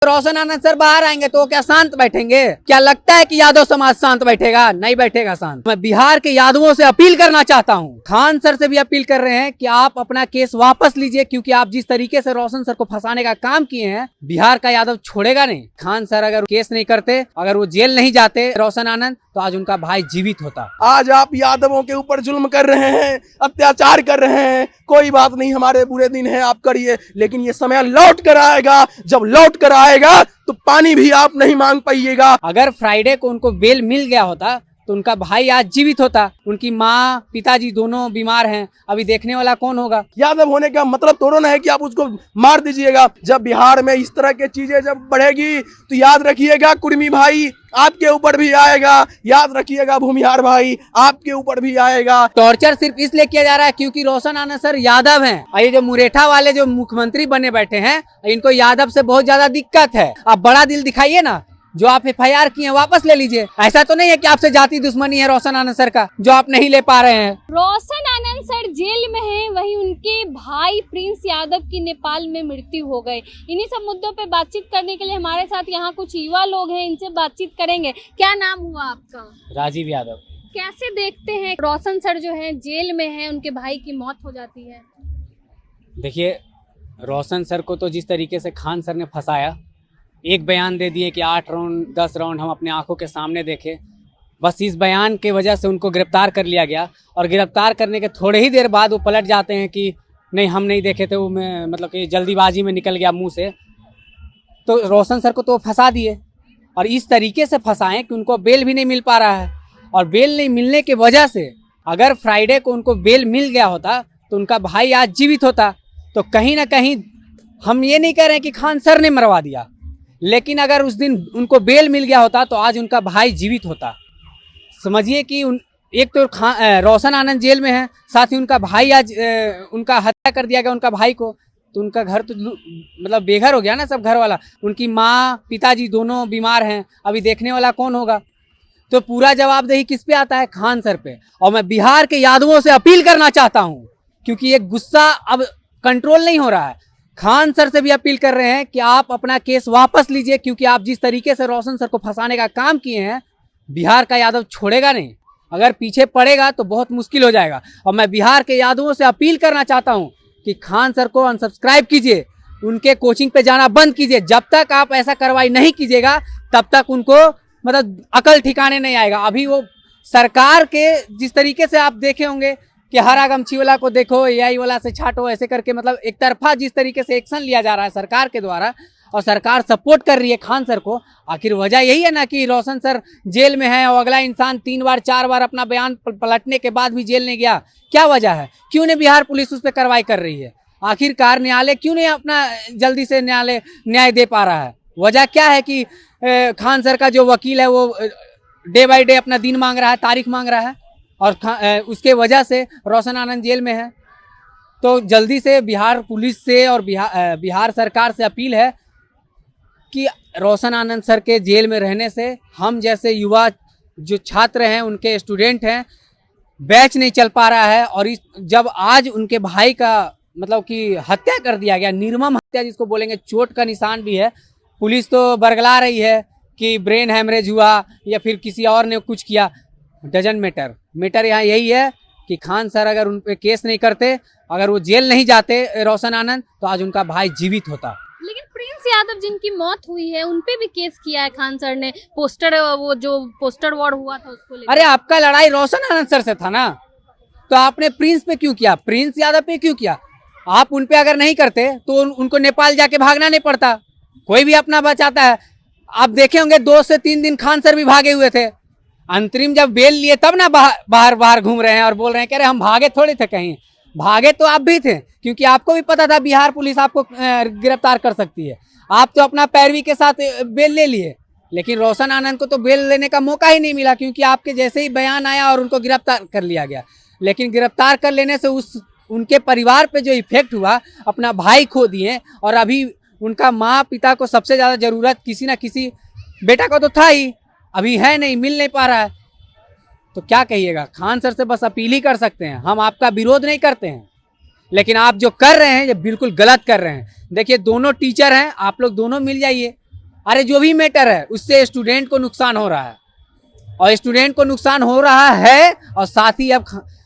रोशन आनंद sir बाहर आएंगे तो वो क्या शांत बैठेंगे? क्या लगता है कि यादव समाज शांत बैठेगा? नहीं बैठेगा शांत। मैं बिहार के यादवों से अपील करना चाहता हूँ, खान सर से भी अपील कर रहे हैं कि आप अपना केस वापस लीजिए, क्योंकि आप जिस तरीके से रोशन सर को फंसाने का काम किए हैं, बिहार का यादव छोड़ेगा नहीं। खान सर अगर केस नहीं करते, अगर वो जेल नहीं जाते रोशन आनंद, तो आज उनका भाई जीवित होता। आज आप यादवों के ऊपर जुल्म कर रहे हैं, अत्याचार कर रहे हैं, कोई बात नहीं, हमारे बुरे दिन हैं, आप करिए, लेकिन ये समय लौट कर आएगा। जब लौट कर आएगा तो पानी भी आप नहीं मांग पाइएगा। अगर फ्राइडे को उनको बेल मिल गया होता तो उनका भाई आज जीवित होता। उनकी माँ पिताजी दोनों बीमार हैं, अभी देखने वाला कौन होगा? यादव होने का मतलब थोड़ा ना है कि आप उसको मार दीजिएगा। जब बिहार में इस तरह की चीजें जब बढ़ेगी तो याद रखिएगा कुर्मी भाई आपके ऊपर भी आएगा, याद रखिएगा भूमिहार भाई आपके ऊपर भी आएगा। टॉर्चर सिर्फ इसलिए किया जा रहा है क्योंकि रोशन आनंद सर यादव हैं। और ये जो मुरेठा वाले जो मुख्यमंत्री बने बैठे हैं, इनको यादव से बहुत ज्यादा दिक्कत है। आप बड़ा दिल दिखाइए ना, जो आप FIR किए हैं वापस ले लीजिए। ऐसा तो नहीं है कि आपसे जाति दुश्मनी है रोशन आनंद सर का, जो आप नहीं ले पा रहे हैं। रोशन आनंद सर जेल में हैं, वहीं उनके भाई प्रिंस यादव की नेपाल में मृत्यु हो गई। इन्हीं सब मुद्दों पे बातचीत करने के लिए हमारे साथ यहाँ कुछ युवा लोग हैं, इनसे बातचीत करेंगे। क्या नाम हुआ आपका? राजीव यादव। कैसे देखते हैं रोशन सर जो है जेल में है, उनके भाई की मौत हो जाती है? देखिए, रोशन सर को तो जिस तरीके से खान सर ने फंसाया, एक बयान दे दिए कि 8 राउंड 10 राउंड हम अपने आंखों के सामने देखे, बस इस बयान के वजह से उनको गिरफ्तार कर लिया गया। और गिरफ्तार करने के थोड़े ही देर बाद वो पलट जाते हैं कि नहीं हम नहीं देखे थे, वो मतलब कि जल्दीबाजी में निकल गया मुंह से। तो रोशन सर को तो फंसा दिए, और इस तरीके से फंसाएं कि उनको बेल भी नहीं मिल पा रहा है। और बेल नहीं मिलने की वजह से अगर फ्राइडे को उनको बेल मिल गया होता तो उनका भाई आज जीवित होता। तो कहीं ना कहीं हम ये नहीं कह रहे हैं कि खान सर ने मरवा दिया, लेकिन अगर उस दिन उनको बेल मिल गया होता तो आज उनका भाई जीवित होता। समझिए कि एक तो रोशन आनंद जेल में है, साथ ही उनका भाई आज उनका हत्या कर दिया गया उनका भाई को। तो उनका घर तो मतलब बेघर हो गया ना, सब घर वाला। उनकी माँ पिताजी दोनों बीमार हैं, अभी देखने वाला कौन होगा? तो पूरा जवाबदेही किस पे आता है? खान सर पे। और मैं बिहार के यादवों से अपील करना चाहता हूँ, क्योंकि ये गुस्सा अब कंट्रोल नहीं हो रहा है। खान सर से भी अपील कर रहे हैं कि आप अपना केस वापस लीजिए, क्योंकि आप जिस तरीके से रोशन सर को फंसाने का काम किए हैं, बिहार का यादव छोड़ेगा नहीं। अगर पीछे पड़ेगा तो बहुत मुश्किल हो जाएगा। और मैं बिहार के यादवों से अपील करना चाहता हूं कि खान सर को अनसब्सक्राइब कीजिए, उनके कोचिंग पे जाना बंद कीजिए। जब तक आप ऐसा कार्रवाई नहीं कीजिएगा तब तक उनको मतलब अकल ठिकाने नहीं आएगा। अभी वो सरकार के जिस तरीके से आप देखे होंगे कि हरा गमछी वाला को देखो, AI वाला से छाटो, ऐसे करके मतलब एक तरफा जिस तरीके से एक्शन लिया जा रहा है सरकार के द्वारा, और सरकार सपोर्ट कर रही है खान सर को। आखिर वजह यही है ना कि रोशन सर जेल में है और अगला इंसान 3 बार 4 बार अपना बयान पलटने के बाद भी जेल नहीं गया। क्या वजह है? क्यों नहीं बिहार पुलिस उस पर कार्रवाई कर रही है? आखिरकार न्यायालय क्यों नहीं अपना जल्दी से न्याय दे पा रहा है? वजह क्या है कि खान सर का जो वकील है वो डे बाई डे अपना दिन मांग रहा है, तारीख मांग रहा है, और उसके वजह से रोशन आनंद जेल में है। तो जल्दी से बिहार पुलिस से और बिहार सरकार से अपील है कि रोशन आनंद सर के जेल में रहने से हम जैसे युवा जो छात्र हैं, उनके स्टूडेंट हैं, बैच नहीं चल पा रहा है। और जब आज उनके भाई का मतलब कि हत्या कर दिया गया, निर्मम हत्या जिसको बोलेंगे, चोट का निशान भी है, पुलिस तो बरगला रही है कि ब्रेन हैमरेज हुआ या फिर किसी और ने कुछ किया। डजंट मैटर यहाँ यही है कि खान सर अगर उन पे केस नहीं करते, अगर वो जेल नहीं जाते रोशन आनंद, तो आज उनका भाई जीवित होता। लेकिन प्रिंस यादव जिनकी मौत हुई है उन पे भी केस किया है खान सर ने। वो जो पोस्टर वॉर हुआ था उसको लेकर। अरे आपका लड़ाई रोशन आनंद सर से था ना, तो आपने प्रिंस पे क्यों किया? प्रिंस यादव पे क्यों किया? आप उन पे अगर नहीं करते तो उनको नेपाल जाके भागना नहीं पड़ता। कोई भी अपना बचाता है। आप देखे होंगे 2 से 3 दिन खान सर भी भागे हुए थे। अंतरिम जब बेल लिए तब ना बाहर घूम रहे हैं और बोल रहे हैं कि अरे हम भागे थोड़े थे कहीं। भागे तो आप भी थे, क्योंकि आपको भी पता था बिहार पुलिस आपको गिरफ्तार कर सकती है। आप तो अपना पैरवी के साथ बेल ले लिए, लेकिन रोशन आनंद को तो बेल लेने का मौका ही नहीं मिला, क्योंकि आपके जैसे ही बयान आया और उनको गिरफ्तार कर लिया गया। लेकिन गिरफ्तार कर लेने से उनके परिवार पे जो इफेक्ट हुआ, अपना भाई खो दिए, और अभी उनका माँ पिता को सबसे ज़्यादा ज़रूरत किसी ना किसी बेटा को तो था ही, अभी है नहीं, मिल नहीं पा रहा है। तो क्या कहिएगा? खान सर से बस अपील ही कर सकते हैं। हम आपका विरोध नहीं करते हैं, लेकिन आप जो कर रहे हैं ये बिल्कुल गलत कर रहे हैं। देखिए, दोनों टीचर हैं, आप लोग दोनों मिल जाइए, अरे जो भी मैटर है उससे स्टूडेंट को नुकसान हो रहा है, और स्टूडेंट को नुकसान हो रहा है, और साथ ही अब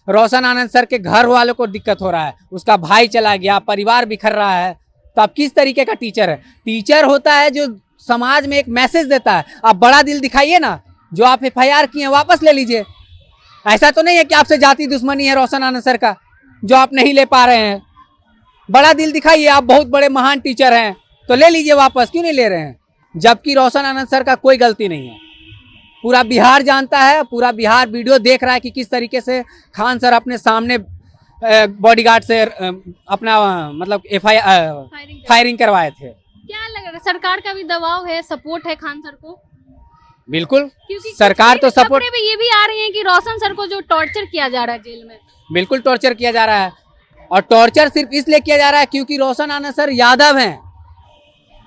रोशन आनंद सर के घर वालों को दिक्कत हो रहा है, उसका भाई चला गया, परिवार बिखर रहा है। तो अब किस तरीके का टीचर है? टीचर होता है जो समाज में एक मैसेज देता है। आप बड़ा दिल दिखाइए ना, जो आप FIR किए वापस ले लीजिए। ऐसा तो नहीं है कि आपसे जाति दुश्मनी है रोशन आनंद सर का जो आप नहीं ले पा रहे हैं। बड़ा दिल दिखाइए, आप बहुत बड़े महान टीचर हैं तो ले लीजिए वापस, क्यों नहीं ले रहे हैं? जबकि रोशन आनंद सर का कोई गलती नहीं है। पूरा बिहार जानता है, पूरा बिहार वीडियो देख रहा है कि किस तरीके से खान सर अपने सामने बॉडीगार्ड से अपना मतलब फायरिंग करवाए थे। क्या लग रहा है, सरकार का भी दबाव है, सपोर्ट है खान सर को? बिल्कुल, क्योंकि सरकार तो सपोर्ट, में ये भी आ रही है कि रोशन सर को जो टॉर्चर किया जा रहा है जेल में। बिल्कुल टॉर्चर किया जा रहा है, और टॉर्चर सिर्फ इसलिए किया जा रहा है क्योंकि रोशन आनंद सर यादव हैं।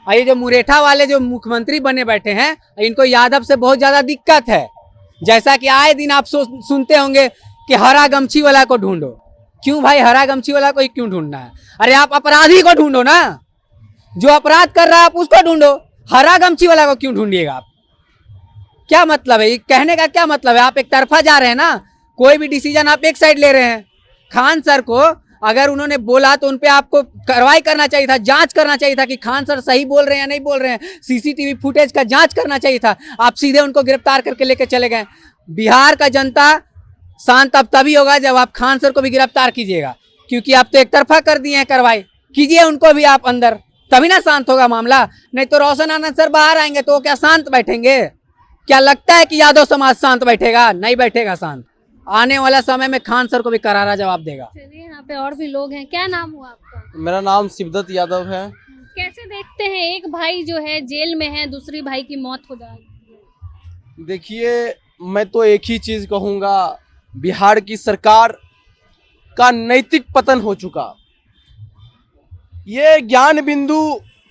और ये जो मुरेठा वाले जो मुख्यमंत्री बने बैठे हैं, इनको यादव से बहुत ज्यादा दिक्कत है। जैसा कि आए दिन आप सुनते होंगे कि हरा गमछी वाला को ढूंढो। क्यों भाई हरा गमछी वाला को क्यों ढूंढना है? अरे आप अपराधी को ढूंढो ना, जो अपराध कर रहा है आप उसको ढूंढो, हरा गमछी वाला को क्यों ढूंढिएगा आप? क्या मतलब है? ये कहने का क्या मतलब है? आप एक तरफा जा रहे हैं ना, कोई भी डिसीजन आप एक साइड ले रहे हैं। खान सर को अगर उन्होंने बोला तो उनपे आपको कार्रवाई करना चाहिए था, जांच करना चाहिए था कि खान सर सही बोल रहे हैं या नहीं बोल रहे हैं। CCTV फुटेज का जांच करना चाहिए था। आप सीधे उनको गिरफ्तार करके लेके चले गए। बिहार का जनता शांत अब तभी होगा जब आप खान सर को भी गिरफ्तार कीजिएगा, क्योंकि आप तो एक तरफा कर दिए हैं कार्रवाई। कीजिए उनको भी आप अंदर, तभी ना शांत होगा मामला। नहीं तो रोशन आनंद सर बाहर आएंगे तो क्या शांत बैठेंगे? क्या लगता है कि यादव समाज शांत बैठेगा? नहीं बैठेगा शांत। आने वाला समय में खान सर को भी करारा जवाब देगा। चलिए, यहाँ पे और भी लोग हैं। क्या नाम हुआ आपका? मेरा नाम शिवदत्त यादव है। कैसे देखते हैं, एक भाई जो है जेल में है, दूसरी भाई की मौत हो जाएगी? देखिए, मैं तो एक ही चीज कहूंगा, बिहार की सरकार का नैतिक पतन हो चुका। ये ज्ञान बिंदु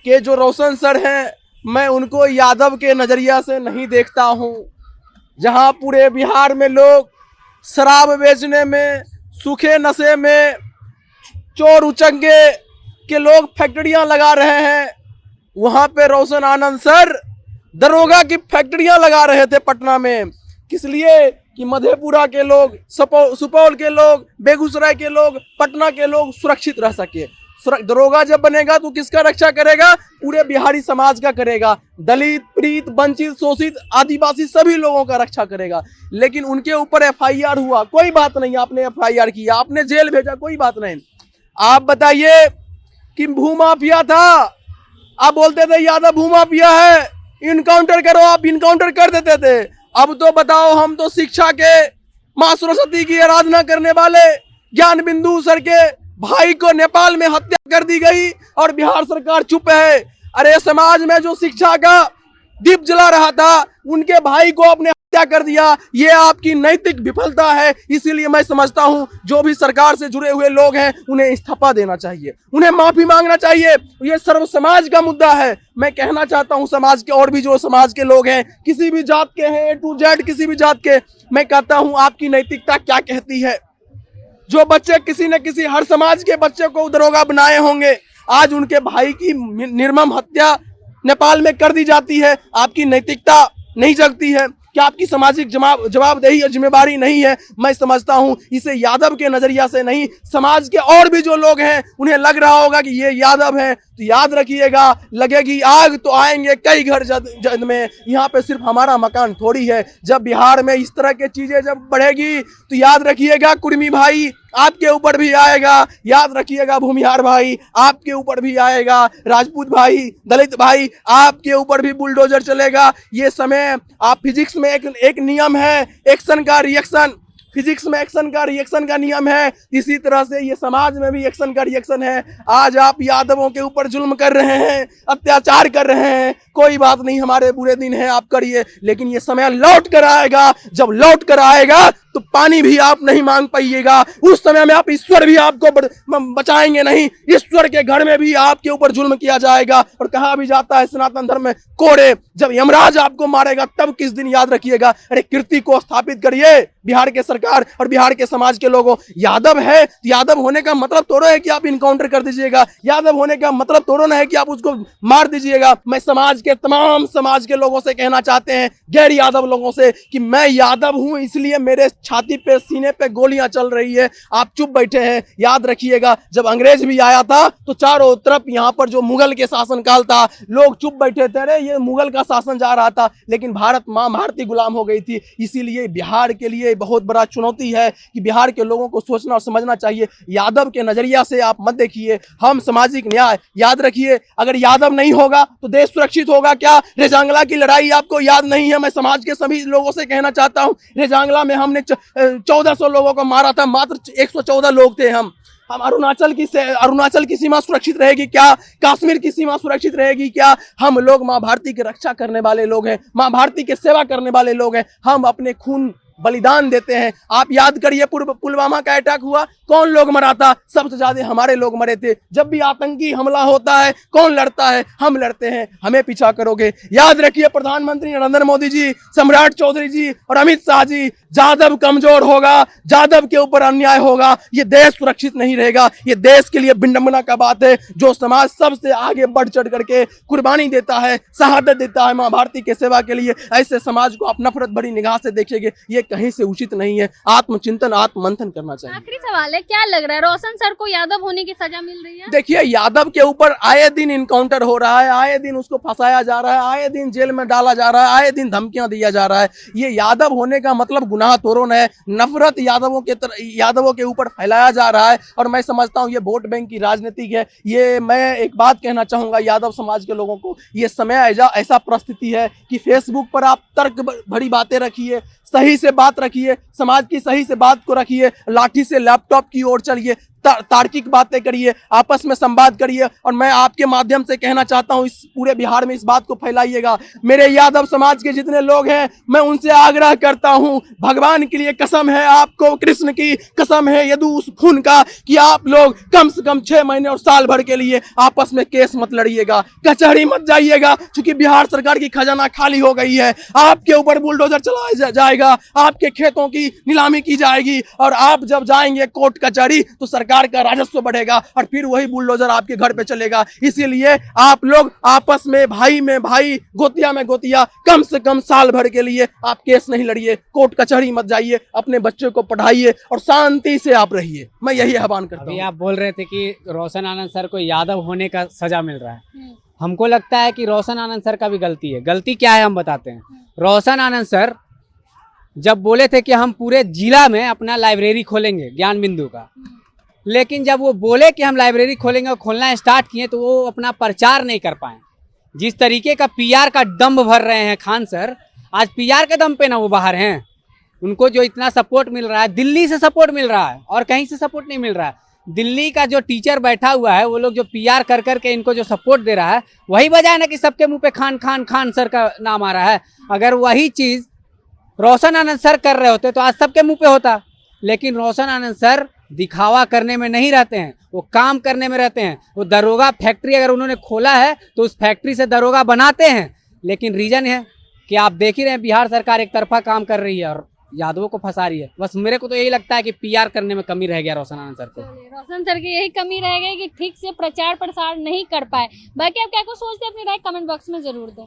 के जो रोशन सर हैं, मैं उनको यादव के नजरिया से नहीं देखता हूं। जहां पूरे बिहार में लोग शराब बेचने में, सूखे नशे में, चोर उचंगे के लोग फैक्ट्रियां लगा रहे हैं, वहां पे रोशन आनंद सर दरोगा की फैक्ट्रियां लगा रहे थे पटना में। किस लिए? कि मधेपुरा के लोग, सुपौल के लोग, बेगूसराय के लोग, पटना के लोग सुरक्षित रह सके। दरोगा जब बनेगा तो किसका रक्षा करेगा? पूरे बिहारी समाज का करेगा। दलित, पीड़ित, वंचित, शोषित, आदिवासी सभी लोगों का रक्षा करेगा। लेकिन उनके ऊपर FIR हुआ, कोई बात नहीं, आपने FIR किया, आपने जेल भेजा, कोई बात नहीं। आप बताइए कि भूमाफिया था, आप बोलते थे यादव भूमाफिया है, इनकाउंटर करो, आप इनकाउंटर कर देते थे। अब तो बताओ, हम तो शिक्षा के माँ सरस्वती की आराधना करने वाले ज्ञान बिंदु सर के भाई को नेपाल में हत्या कर दी गई और बिहार सरकार चुप है। अरे समाज में जो शिक्षा का दीप जला रहा था, उनके भाई को अपने हत्या कर दिया। ये आपकी नैतिक विफलता है। इसीलिए मैं समझता हूं जो भी सरकार से जुड़े हुए लोग हैं उन्हें इस्तीफा देना चाहिए, उन्हें माफी मांगना चाहिए। ये सर्व समाज का मुद्दा है। मैं कहना चाहता हूं समाज के और भी जो समाज के लोग हैं, किसी भी जात के हैं, A to Z किसी भी जात के, मैं कहता हूं आपकी नैतिकता क्या कहती है? जो बच्चे किसी न किसी हर समाज के बच्चे को दरोगा बनाए होंगे, आज उनके भाई की निर्मम हत्या नेपाल में कर दी जाती है। आपकी नैतिकता नहीं जगती है? क्या आपकी सामाजिक जवाबदेही और जिम्मेवारी नहीं है? मैं समझता हूं इसे यादव के नजरिया से नहीं, समाज के और भी जो लोग हैं उन्हें लग रहा होगा कि ये यादव है, तो याद रखिएगा, लगेगी आग तो आएंगे कई घर जद में। यहाँ पे सिर्फ हमारा मकान थोड़ी है। जब बिहार में इस तरह की चीजें जब बढ़ेगी तो याद रखिएगा कुर्मी भाई आपके ऊपर भी आएगा, याद रखिएगा भूमिहार भाई आपके ऊपर भी आएगा, राजपूत भाई, दलित भाई आपके ऊपर भी बुलडोजर चलेगा। ये समय आप फिजिक्स में एक नियम है, एक्शन का रिएक्शन, फिजिक्स में एक्शन का रिएक्शन का नियम है, इसी तरह से ये समाज में भी एक्शन का रिएक्शन है। आज आप यादवों के ऊपर जुल्म कर रहे हैं, अत्याचार कर रहे हैं, कोई बात नहीं, हमारे बुरे दिन हैं, आप करिए, लेकिन ये समय लौट कर आएगा। जब लौट कर आएगा तो पानी भी आप नहीं मांग पाइएगा। उस समय में आप ईश्वर भी आपको बचाएंगे नहीं, ईश्वर के घर में भी आपके ऊपर जुल्म किया जाएगा। और कहा भी जाता है सनातन धर्म में, कोड़े जब यमराज आपको मारेगा तब किस दिन याद रखिएगा। अरे कीर्ति को स्थापित करिए बिहार के सरकार और बिहार के समाज के लोगों। यादव है तो यादव होने का मतलब थोड़ा है कि आप इनकाउंटर कर दीजिएगा, यादव होने का मतलब थोड़ा ना है कि आप उसको मार दीजिएगा। मैं समाज के तमाम समाज के लोगों से कहना चाहते हैं, गैर यादव लोगों से, कि मैं यादव हूं इसलिए मेरे छाती पे सीने पे गोलियां चल रही है, आप चुप बैठे हैं। याद रखिएगा जब अंग्रेज भी आया था तो चारों तरफ यहाँ पर जो मुगल के शासनकाल था लोग चुप बैठे थे, अरे ये मुगल का शासन जा रहा था, लेकिन भारत मां भारती गुलाम हो गई थी। इसीलिए बिहार के लिए बहुत बड़ा चुनौती है कि बिहार के लोगों को सोचना और समझना चाहिए। यादव के नजरिया से आप मत देखिए, हम सामाजिक न्याय याद रखिए। अगर यादव नहीं होगा तो देश सुरक्षित होगा क्या? रेजांगला की लड़ाई आपको याद नहीं है? मैं समाज के सभी लोगों से कहना चाहता हूं, रेजांगला में हमने 1400 लोगों को मारा था, मात्र 114 लोग थे हम। अरुणाचल की सीमा सुरक्षित रहेगी क्या? कश्मीर की सीमा सुरक्षित रहेगी क्या? हम लोग माँ भारती की रक्षा करने वाले लोग हैं, माँ भारती की सेवा करने वाले लोग हैं, हम अपने खून बलिदान देते हैं। आप याद करिए पुलवामा का अटैक हुआ, कौन लोग मरा था? सबसे ज्यादा हमारे लोग मरे थे। जब भी आतंकी हमला होता है कौन लड़ता है? हम लड़ते हैं। हमें पीछा करोगे? याद रखिए प्रधानमंत्री नरेंद्र मोदी जी, सम्राट चौधरी जी और अमित शाह जी, यादव कमजोर होगा, यादव के ऊपर अन्याय होगा, ये देश सुरक्षित नहीं रहेगा। ये देश के लिए विडंबना का बात है। जो समाज सबसे आगे बढ़ चढ़ करके कुर्बानी देता है, शहादत देता है माँ भारती के सेवा के लिए, ऐसे समाज को आप नफरत भरी निगाह से देखेंगे, ये कहीं से उचित नहीं है। आत्मचिंतन आत्ममंथन करना चाहिए। आखिरी सवाल है, क्या लग रहा है रोशन सर को यादव होने की सजा मिल रही है? देखिए यादव के ऊपर आए दिन इनकाउंटर हो रहा है, आए दिन उसको फंसाया जा रहा है, आए दिन जेल में डाला जा रहा है, आए दिन धमकियां दिया जा रहा है। ये यादव होने का मतलब गुनाह तोड़ना है, नफरत यादवों के ऊपर फैलाया जा रहा है। और मैं समझता हूँ ये वोट बैंक की राजनीति है। ये मैं एक बात कहना चाहूंगा यादव समाज के लोगों को, ये समय ऐसा परिस्थिति है कि फेसबुक पर आप तर्क भरी बातें रखिए, सही से बात रखिए, समाज की सही से बात को रखिए, लाठी से लैपटॉप की ओर चलिए, तार्किक बातें करिए, आपस में संवाद करिए। और मैं आपके माध्यम से कहना चाहता हूं, इस पूरे बिहार में इस बात को फैलाइएगा। मेरे यादव समाज के जितने लोग हैं मैं उनसे आग्रह करता हूं, भगवान के लिए कसम है, आपको कृष्ण की कसम है, यदु उस खून का, कि आप लोग कम से कम 6 महीने और साल भर के लिए आपस में केस मत लड़िएगा, कचहरी मत जाइएगा, क्योंकि बिहार सरकार की खजाना खाली हो गई है। आपके ऊपर बुलडोजर चलाया जाएगा, आपके खेतों की नीलामी की जाएगी, और आप जब जाएंगे कोर्ट कचहरी तो सरकार का राजस्व बढ़ेगा और फिर वही बुलडोजर आपके घर पे चलेगा। इसीलिए आप लोग आपस में भाई, गोतिया में गोतिया, कम से कम साल भर के लिए आप केस नहीं लड़िए, कोर्ट कचहरी मत जाइए, अपने बच्चों को पढ़ाइए और शांति से आप रहिए। मैं यही आह्वान करता हूँ। अभी आप बोल रहे थे कि रोशन आनंद सर को यादव होने का सजा मिल रहा है। हमको लगता है कि रोशन आनंद सर का भी गलती है। गलती क्या है हम बताते हैं। रोशन आनंद सर जब बोले थे कि हम पूरे जिला में अपना लाइब्रेरी खोलेंगे ज्ञान बिंदु का, लेकिन जब वो बोले कि हम लाइब्रेरी खोलेंगे और खोलना स्टार्ट किए तो वो अपना प्रचार नहीं कर पाए। जिस तरीके का पीआर का दम भर रहे हैं खान सर, आज पीआर के दम पे ना वो बाहर हैं। उनको जो इतना सपोर्ट मिल रहा है, दिल्ली से सपोर्ट मिल रहा है और कहीं से सपोर्ट नहीं मिल रहा है। दिल्ली का जो टीचर बैठा हुआ है, वो लोग जो पीआर कर करके इनको जो सपोर्ट दे रहा है, वही वजह है ना कि सबके मुंह पे खान सर का नाम आ रहा है। अगर वही चीज़ रोशन आनंद सर कर रहे होते तो आज सबके मुंह पे होता। लेकिन रोशन आनंद सर दिखावा करने में नहीं रहते हैं, वो काम करने में रहते हैं। वो दरोगा फैक्ट्री अगर उन्होंने खोला है तो उस फैक्ट्री से दरोगा बनाते हैं। लेकिन रीजन है कि आप देख ही रहे हैं बिहार सरकार एक तरफा काम कर रही है और यादवों को फंसा रही है। बस मेरे को तो यही लगता है कि पीआर करने में कमी रह गया रोशन आनंद सर को। रोशन सर की यही कमी रह गई कि ठीक से प्रचार प्रसार नहीं कर पाए। बाकी आप क्या कुछ सोचते हैं अपनी राय कमेंट बॉक्स में जरूर दें।